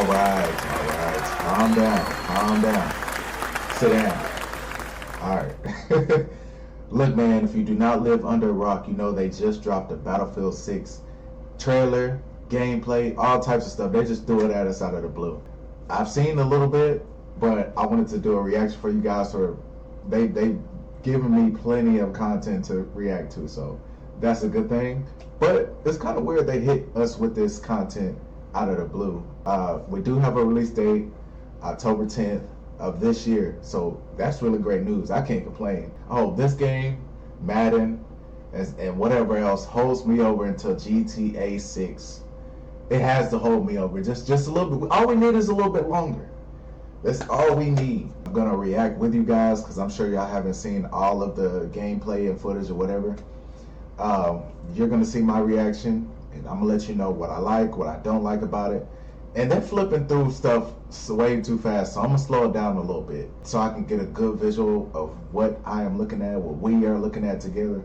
All right. Calm down. Sit down. All right. Look, man, if you do not live under a rock, you know they just dropped a Battlefield 6 trailer, gameplay, all types of stuff. They just threw it at us out of the blue. I've seen a little bit, but I wanted to do a reaction for you guys. For they given me plenty of content to react to, so that's a good thing. But it's kind of weird they hit us with this content out of the blue. We do have a release date, October 10th of this year, so that's really great news. I can't complain. I hope this game, Madden, and whatever else holds me over until GTA 6. It has to hold me over just a little bit. All we need is a little bit longer. That's all we need. I'm gonna react with you guys because I'm sure y'all haven't seen all of the gameplay and footage or whatever. You're gonna see my reaction, and I'm gonna let you know what I like, what I don't like about it. And they're flipping through stuff way too fast, so I'm gonna slow it down a little bit so I can get a good visual of what I am looking at, what we are looking at together.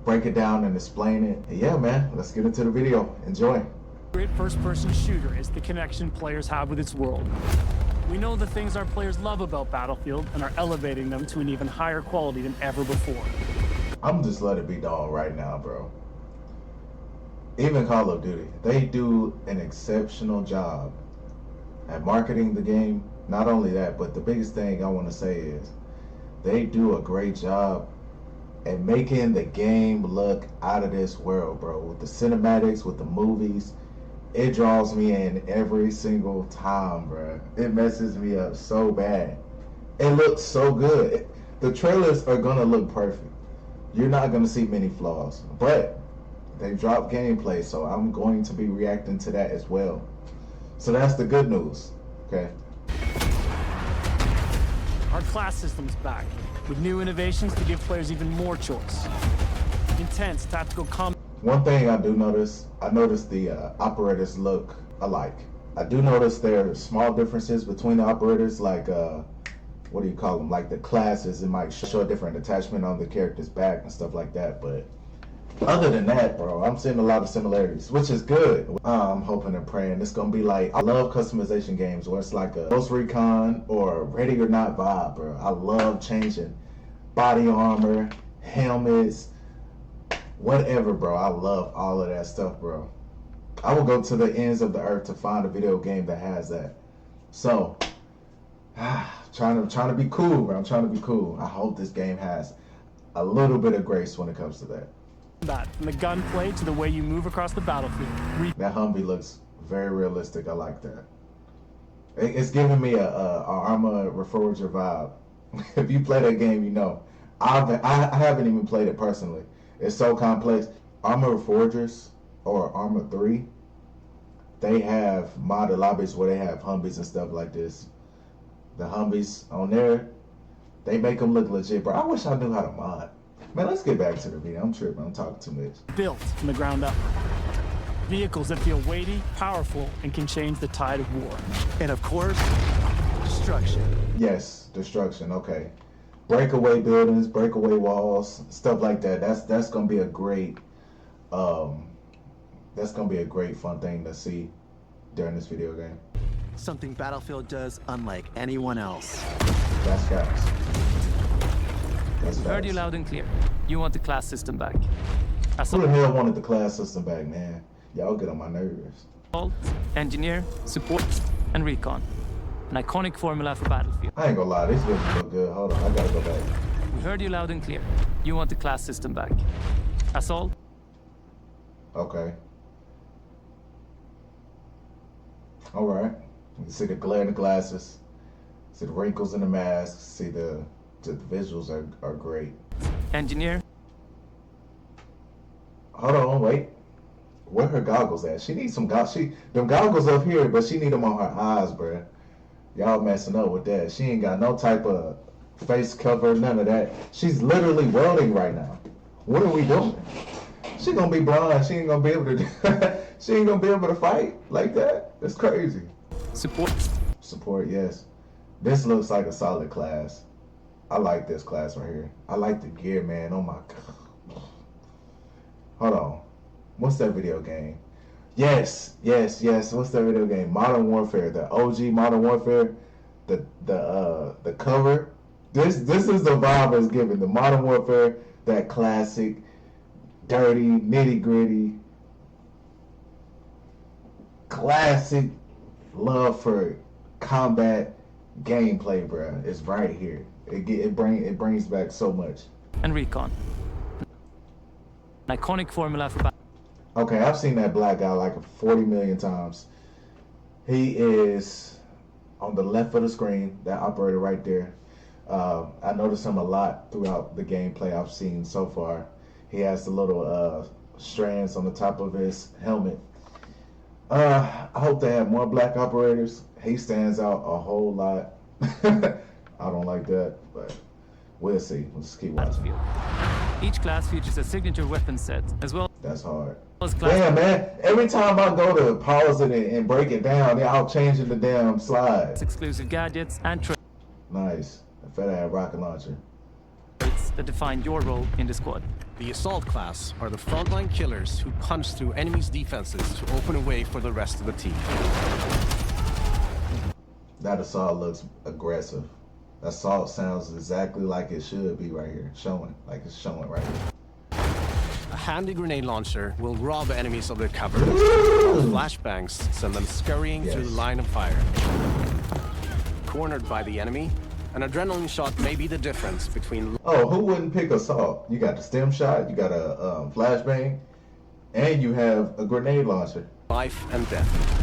Break it down and explain it. And yeah, man, let's get into the video. Enjoy. Great first-person shooter is the connection players have with its world. We know the things our players love about Battlefield and are elevating them to an even higher quality than ever before. I'm just let it be known right now, bro. Even Call of Duty, they do an exceptional job at marketing the game. Not only that, but the biggest thing I want to say is they do a great job at making the game look out of this world, bro. With the cinematics, with the movies, it draws me in every single time, bro. It messes me up so bad. It looks so good. The trailers are gonna look perfect. You're not gonna see many flaws, but they dropped gameplay, so I'm going to be reacting to that as well. So that's the good news, okay? Our class system's back, with new innovations to give players even more choice. Intense tactical combat. One thing I do notice, I noticed the operators look alike. I do notice there are small differences between the operators, like, what do you call them? Like the classes, it might show a different attachment on the character's back and stuff like that, but other than that, bro, I'm seeing a lot of similarities, which is good. I'm hoping and praying it's gonna be like, I love customization games where it's like a Ghost Recon or Ready or Not vibe, bro. I love changing body armor, helmets, whatever, bro. I love all of that stuff, bro. I will go to the ends of the earth to find a video game that has that. So, trying to be cool, bro. I'm trying to be cool. I hope this game has a little bit of grace when it comes to that. From the gunplay to the way you move across the battlefield. That Humvee looks very realistic. I like that. It's giving me a Arma Reforger vibe. If you play that game, you know. I haven't even played it personally. It's so complex. Arma Reforgers or Arma 3, they have modded lobbies where they have Humvees and stuff like this. The Humvees on there, they make them look legit, bro. I wish I knew how to mod. Man, let's get back to the video. I'm tripping. I'm talking too much. Built from the ground up. Vehicles that feel weighty, powerful, and can change the tide of war. And of course, destruction. Yes, destruction. Okay. Breakaway buildings, breakaway walls, stuff like that. That's gonna be a great fun thing to see during this video game. Something Battlefield does unlike anyone else. That's facts. That's facts. Heard you loud and clear. You want the class system back. Who the hell wanted the class system back, man? Y'all get on my nerves. Engineer, support, and recon. An iconic formula for Battlefield. I ain't gonna lie, this video look good. Hold on, I gotta go back. We heard you loud and clear. You want the class system back. Assault? Okay. Alright. You can see the glare in the glasses. See the wrinkles in the mask. See the visuals are great. Engineer? Hold on, wait. Where her goggles at? She needs some goggles. Them goggles up here, but she need them on her eyes, bruh. Y'all messing up with that. She ain't got no type of face cover, none of that. She's literally welding right now. What are we doing? She gonna be blind. She ain't gonna be able to. She ain't gonna be able to fight like that. That's crazy. Support. Support, yes. This looks like a solid class. I like this class right here. I like the gear, man. Oh my god. Hold on. What's that video game? Yes, yes, yes. What's that video game? Modern Warfare, the OG Modern Warfare, the cover. This is the vibe it's giving. The Modern Warfare, that classic, dirty, nitty gritty, classic love for combat gameplay, bruh. It's right here. It brings back so much. And Recon. An iconic formula for Okay, I've seen that black guy like 40 million times. He is on the left of the screen, that operator right there. I noticed him a lot throughout the gameplay I've seen so far. He has the little strands on the top of his helmet. I hope they have more black operators. He stands out a whole lot. I don't like that, but we'll see. Let's keep watching. Battlefield. Each class features a signature weapon set, as well That's hard. as class. Damn, man. Every time I go to pause it and break it down, I'll change the damn slide. Exclusive gadgets and traits Nice. A fat ass rocket launcher. that define your role in the squad. The Assault class are the frontline killers who punch through enemies' defenses to open a way for the rest of the team. That assault looks aggressive. Assault sounds exactly like it should be right here. Showing. Like it's showing right here. A handy grenade launcher will rob enemies of their cover, while flashbangs send them scurrying through the line of fire. Cornered by the enemy, an adrenaline shot may be the difference between Oh, who wouldn't pick assault? You got the stem shot, you got a flashbang, and you have a grenade launcher. life and death.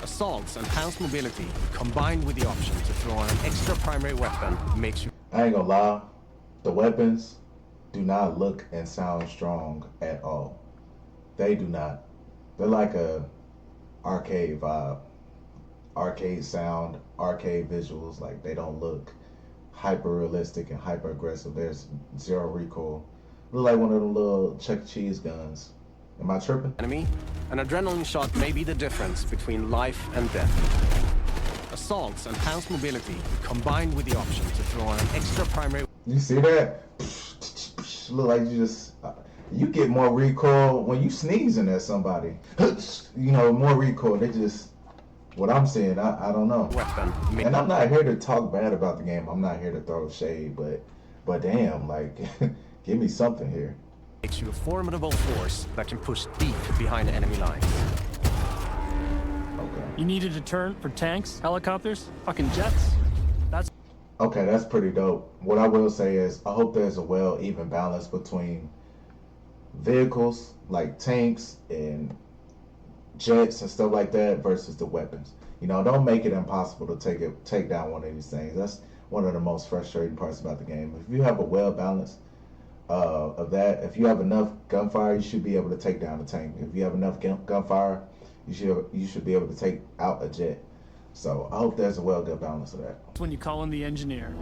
Assault's enhanced mobility, combined with the option to throw on an extra primary weapon, makes you I ain't gonna lie, the weapons do not look and sound strong at all. They do not. They're like a arcade vibe. Arcade sound, arcade visuals, like they don't look hyper realistic and hyper aggressive. There's zero recoil. Look like one of them little Chuck E. Cheese guns. Am I tripping? enemy. An adrenaline shot may be the difference between life and death. Assault's enhanced mobility, combined with the option to throw on an extra primary You see that? Look like you just you get more recoil when you sneezing at somebody. You know, more recoil. They just what I'm saying, I don't know. weapon, And I'm not here to talk bad about the game. I'm not here to throw shade, but damn, like give me something here. makes you a formidable force that can push deep behind enemy lines. Okay. You need a deterrent for tanks, helicopters, fucking jets? That's Okay, that's pretty dope. What I will say is I hope there's a well even balance between vehicles like tanks and jets and stuff like that versus the weapons. You know, don't make it impossible to take down one of these things. That's one of the most frustrating parts about the game. If you have a well balance of that, if you have enough gunfire, you should be able to take down a tank. If you have enough gunfire, you should be able to take out a jet. So I hope there's a good balance of that. when you call in the engineer.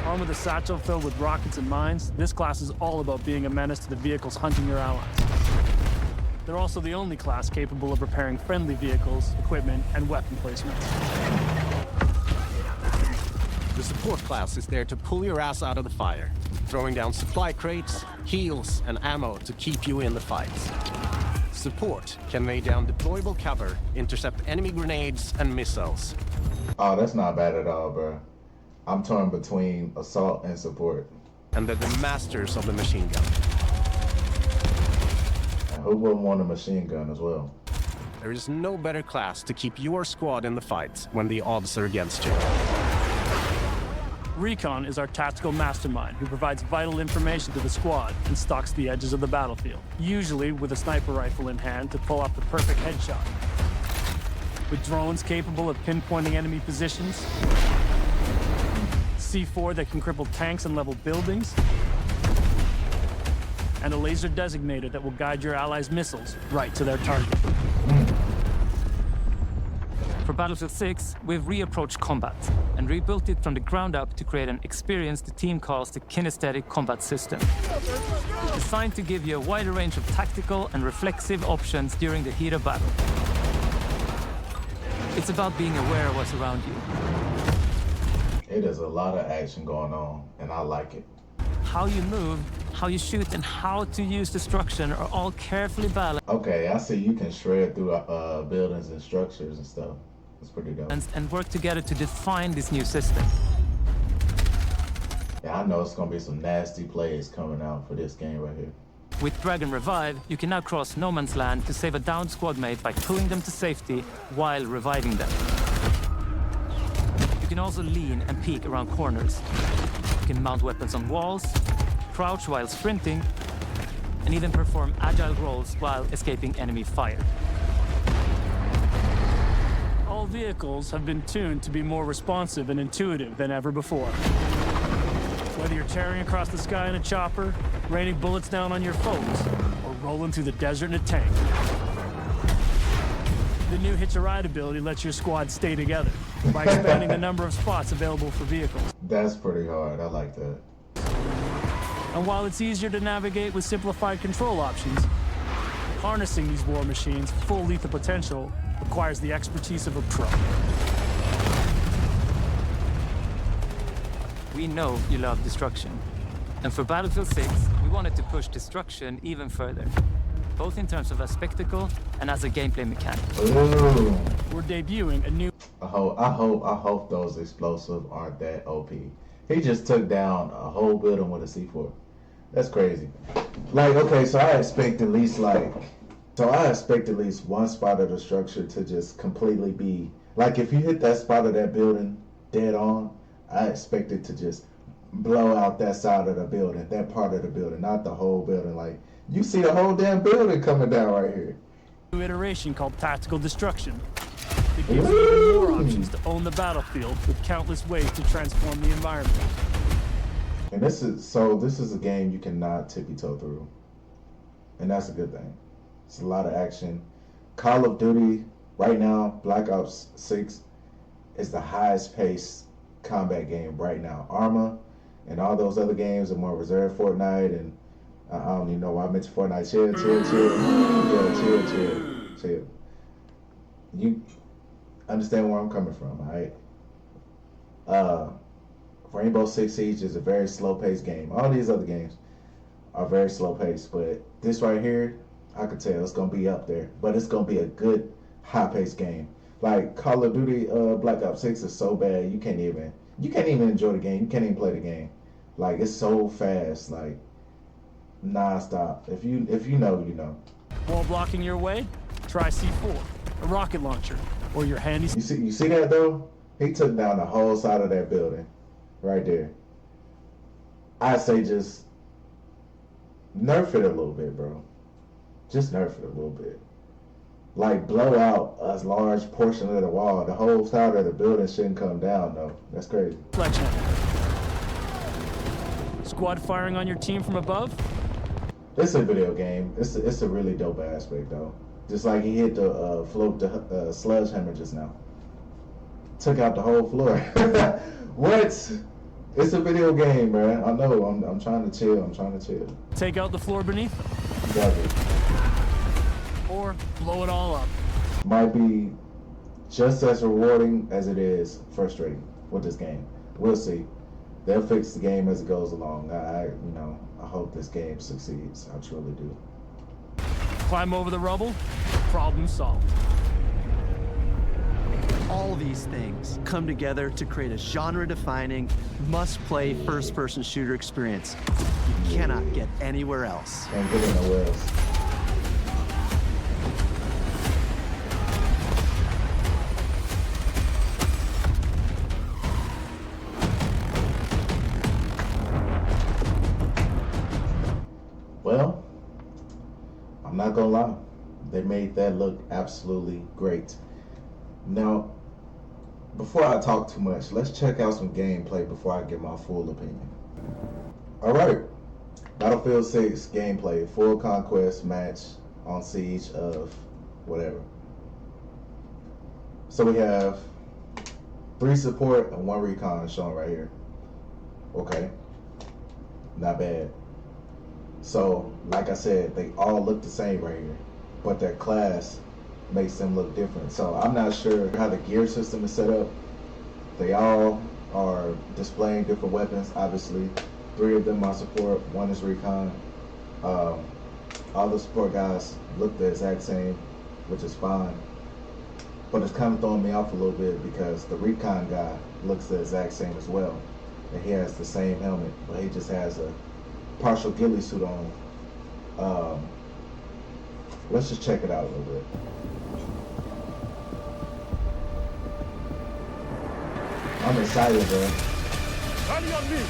Armed with a satchel filled with rockets and mines, this class is all about being a menace to the vehicles hunting your allies. They're also the only class capable of repairing friendly vehicles, equipment, and weapon placements. The support class is there to pull your ass out of the fire, throwing down supply crates, heals, and ammo to keep you in the fights. Support can lay down deployable cover, intercept enemy grenades and missiles. Oh, that's not bad at all, bro. I'm torn between assault and support. And they're the masters of the machine gun. And who wouldn't want a machine gun as well? There is no better class to keep your squad in the fight when the odds are against you. Recon is our tactical mastermind who provides vital information to the squad and stalks the edges of the battlefield, usually with a sniper rifle in hand to pull off the perfect headshot. With drones capable of pinpointing enemy positions, C4 that can cripple tanks and level buildings, and a laser designator that will guide your allies' missiles right to their target. For Battlefield 6, we've reapproached combat and rebuilt it from the ground up to create an experience the team calls the Kinesthetic Combat System. Designed to give you a wider range of tactical and reflexive options during the heat of battle. It's about being aware of what's around you. It is a lot of action going on, and I like it. how you move, how you shoot, and how to use destruction are all carefully balanced Okay, I see you can shred through buildings and structures and stuff. It's pretty dope. and work together to define this new system. Yeah, I know it's gonna be some nasty plays coming out for this game right here. With Dragon Revive, you can now cross no man's land to save a downed squad mate by pulling them to safety while reviving them. You can also lean and peek around corners. You can mount weapons on walls, crouch while sprinting, and even perform agile rolls while escaping enemy fire. All vehicles have been tuned to be more responsive and intuitive than ever before. Whether you're tearing across the sky in a chopper, raining bullets down on your foes, or rolling through the desert in a tank. The new Hitch a Ride ability lets your squad stay together by expanding the number of spots available for vehicles. That's pretty hard. I like that. And while it's easier to navigate with simplified control options, harnessing these war machines' full lethal potential requires the expertise of a pro. We know you love destruction. And for Battlefield 6, we wanted to push destruction even further, both in terms of a spectacle and as a gameplay mechanic. Ooh. We're debuting a new I hope those explosives aren't that OP. He just took down a whole building with a C4. That's crazy. Like, okay, so I expect at least one spot of the structure to just completely be like, if you hit that spot of that building dead on, I expect it to just blow out that side of the building, that part of the building, not the whole building. Like, you see the whole damn building coming down right here. iteration called Tactical Destruction. It gives you even more options to own the battlefield with countless ways to transform the environment. And this is a game you cannot tippy-toe through. And that's a good thing. It's a lot of action. Call of Duty, right now, Black Ops 6 is the highest paced combat game right now. Arma and all those other games are more reserved. Fortnite and I don't even know why I mentioned Fortnite. Chill. Yeah, chill. You understand where I'm coming from, alright? Rainbow Six Siege is a very slow-paced game. All these other games are very slow-paced, but this right here, I could tell it's gonna be up there. But it's gonna be a good, high-paced game. Like Call of Duty, Black Ops 6 is so bad you can't even enjoy the game. You can't even play the game. Like, it's so fast, like non-stop. If you know, you know. While blocking your way, try C4, a rocket launcher, or your handy. You see that though? He took down the whole side of that building, right there. I say just nerf it a little bit, bro. Just nerf it a little bit. Like, blow out a large portion of the wall. The whole side of the building shouldn't come down, though. That's crazy. Sledgehammer. Squad firing on your team from above? It's a video game. It's a really dope aspect, though. Just like he hit the sledgehammer just now. Took out the whole floor. What? It's a video game, man. I know. I'm trying to chill. Take out the floor beneath them. Exactly. Or blow it all up. Might be just as rewarding as it is frustrating with this game. We'll see. They'll fix the game as it goes along. I hope this game succeeds. I truly do. Climb over the rubble, problem solved. All these things come together to create a genre-defining, must-play first-person shooter experience you cannot get anywhere else. Can't get anywhere else. Well, I'm not gonna lie, they made that look absolutely great. Now, before I talk too much, let's check out some gameplay before I give my full opinion. Alright, Battlefield 6 gameplay, full conquest match on Siege of whatever. So we have 3 support and 1 recon shown right here. Okay, not bad. So, like I said, they all look the same right here, but their class makes them look different. So I'm not sure how the gear system is set up. They all are displaying different weapons, obviously. 3 of them are support, 1 is recon. All the support guys look the exact same, which is fine. But it's kind of throwing me off a little bit because the recon guy looks the exact same as well. And he has the same helmet, but he just has a partial ghillie suit on. Let's just check it out a little bit. I'm excited, bro. Rally on me!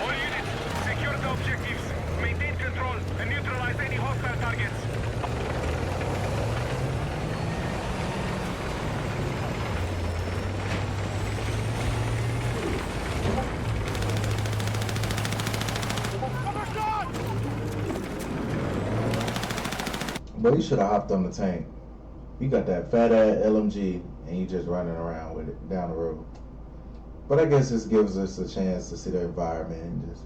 All units, secure the objectives. Maintain control and neutralize any hostile targets. But you should have hopped on the tank. You got that fat ass LMG and you just running around with it down the road. But I guess this gives us a chance to see the environment and just,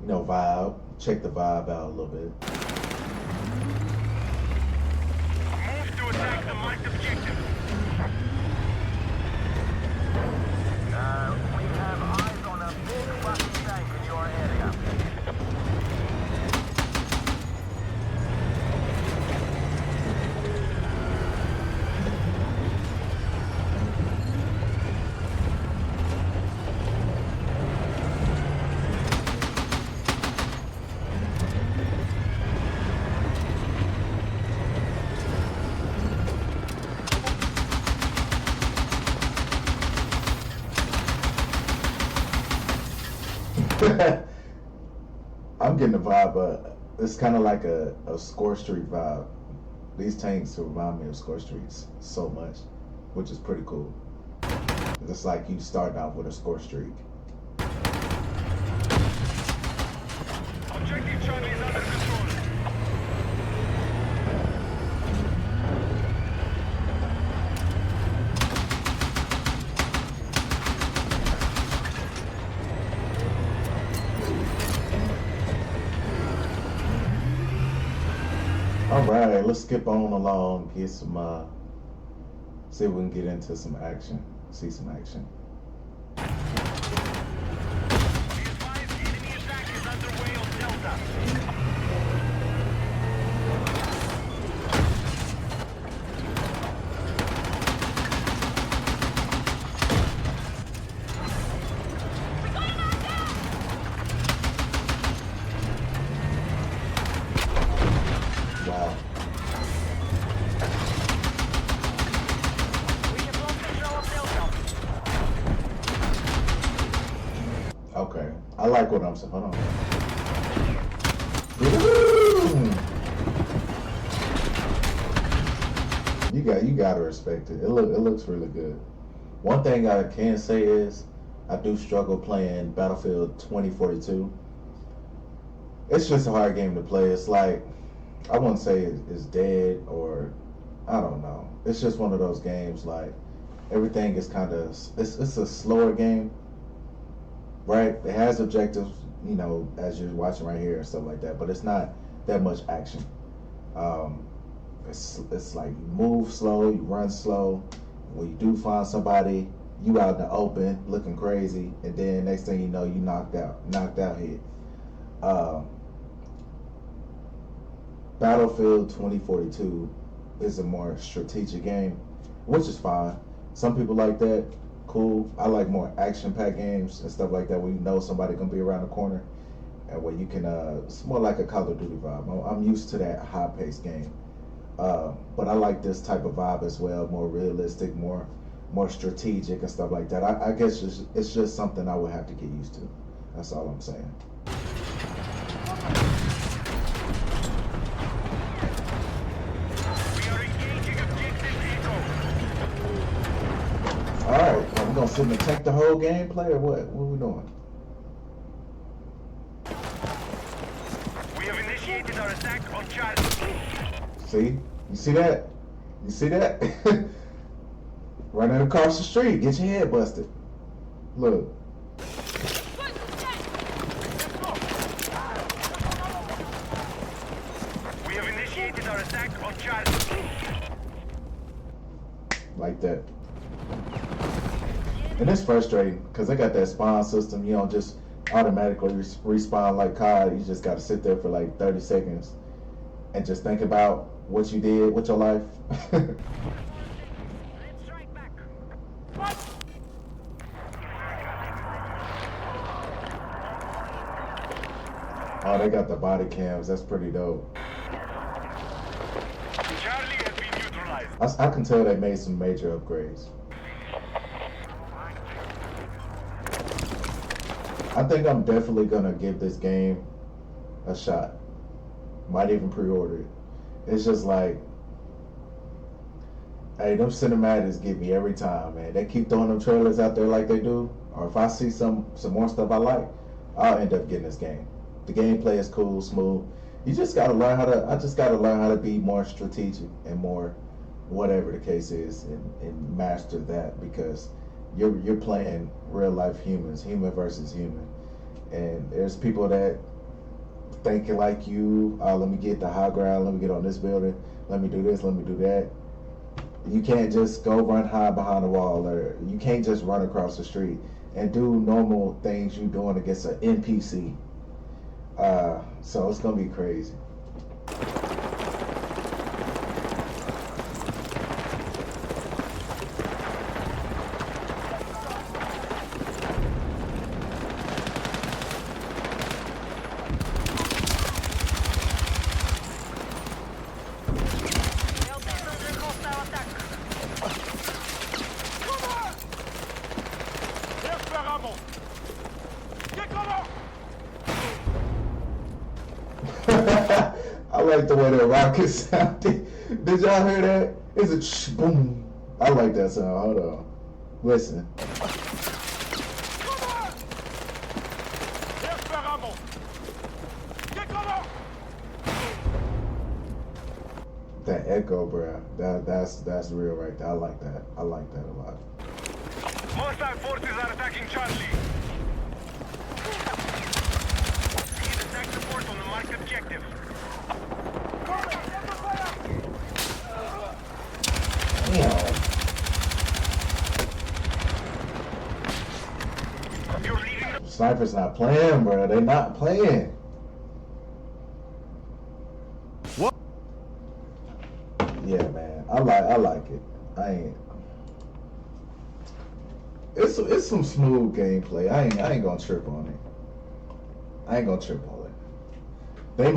you know, vibe, check the vibe out a little bit. Move to attack the marked objective. We have eyes on a big fucking tank in your area. I'm getting the vibe, but it's kind of like a Score Street vibe. These tanks remind me of Score Streets so much, which is pretty cool. It's like you starting off with a score streak. Objective Charlie is under control. All right, let's skip on along, get some, see if we can get into some action, see some action. Be advised, enemy attack is underway on Delta. Wow. We have lost control of Delta. Okay, I like what I'm saying. Hold on. You gotta respect it. It looks really good. One thing I can say is I do struggle playing Battlefield 2042. It's just a hard game to play. It's like, I wouldn't say it's dead, or I don't know. It's just one of those games like everything is kind of, it's a slower game, right? It has objectives, you know, as you're watching right here and stuff like that, but it's not that much action. It's like you move slow, you run slow. When you do find somebody, you out in the open looking crazy, and then next thing you know, you knocked out hit. Battlefield 2042 is a more strategic game, which is fine. Some people like that, cool. I like more action-packed games and stuff like that where you know somebody gonna be around the corner, and where you can, it's more like a Call of Duty vibe. I'm used to that high-paced game. But I like this type of vibe as well, more realistic, more strategic and stuff like that. I guess it's just something I would have to get used to. That's all I'm saying. We are engaging objective Echo. All right, are we gonna sit and tank the whole gameplay or what? What are we doing? We have initiated our attack on Charlie. See? You see that? You see that? Running across the street, get your head busted. Look. We have initiated our attack on Charlie. Like that. And it's frustrating because they got that spawn system. You don't just automatically respawn like COD. You just got to sit there for like 30 seconds and just think about what you did with your life. Let's strike back. Oh, they got the body cams. That's pretty dope. Charlie has been neutralized. I can tell they made some major upgrades. I think I'm definitely gonna give this game a shot. Might even pre-order it. It's just like, hey, them cinematics get me every time, man. They keep throwing them trailers out there like they do. Or if I see some more stuff I like, I'll end up getting this game. The gameplay is cool, smooth. You just gotta learn how to. I just gotta learn how to be more strategic and more, whatever the case is, and master that, because you're playing real life humans, human versus human, and there's people that thinking like you. Let me get the high ground. Let me get on this building. Let me do this. Let me do that. You can't just go run hide behind a wall, or you can't just run across the street and do normal things you doing against an NPC. So it's gonna be crazy. I like the way that rocket sounded. Did y'all hear that? It's a boom. I like that sound. Hold on. Listen. That echo, bruh. That's real right there. I like that. I like that a lot. Hostile forces are attacking Charlie. Need attack support on the marked objective. Damn. You're leading the... Sniper's not playing, bro. They not playing. What? Yeah, man. I like it. I ain't. It's some smooth gameplay. I ain't gonna trip on it. I ain't gonna trip on it. They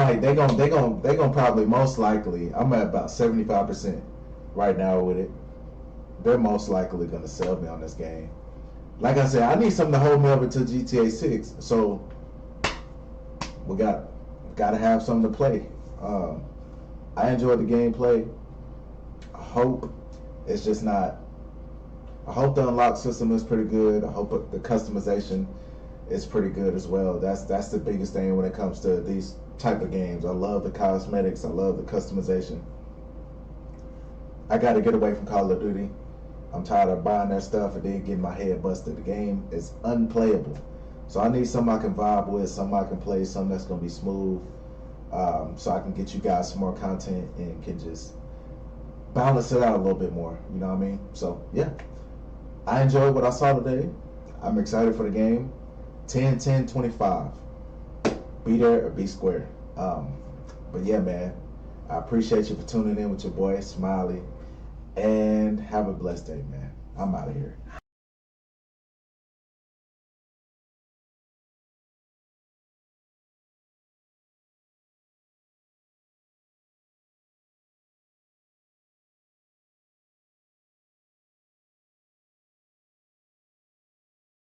gonna probably, most likely, I'm at about 75% right now with it. They're most likely gonna sell me on this game. Like I said, I need something to hold me up until GTA 6. So we gotta have something to play. I enjoyed the gameplay. I hope it's just not. I hope the unlock system is pretty good. I hope the customization is pretty good as well. That's the biggest thing when it comes to these type of games. I love the cosmetics. I love the customization. I got to get away from Call of Duty. I'm tired of buying that stuff and then getting my head busted. The game is unplayable. So I need something I can vibe with, something I can play, something that's going to be smooth, so I can get you guys some more content and can just balance it out a little bit more. You know what I mean? So, yeah. I enjoyed what I saw today. I'm excited for the game. 10-10-25. Be there or be square. But yeah, man, I appreciate you for tuning in with your boy Smiley, and have a blessed day, man. I'm out of here.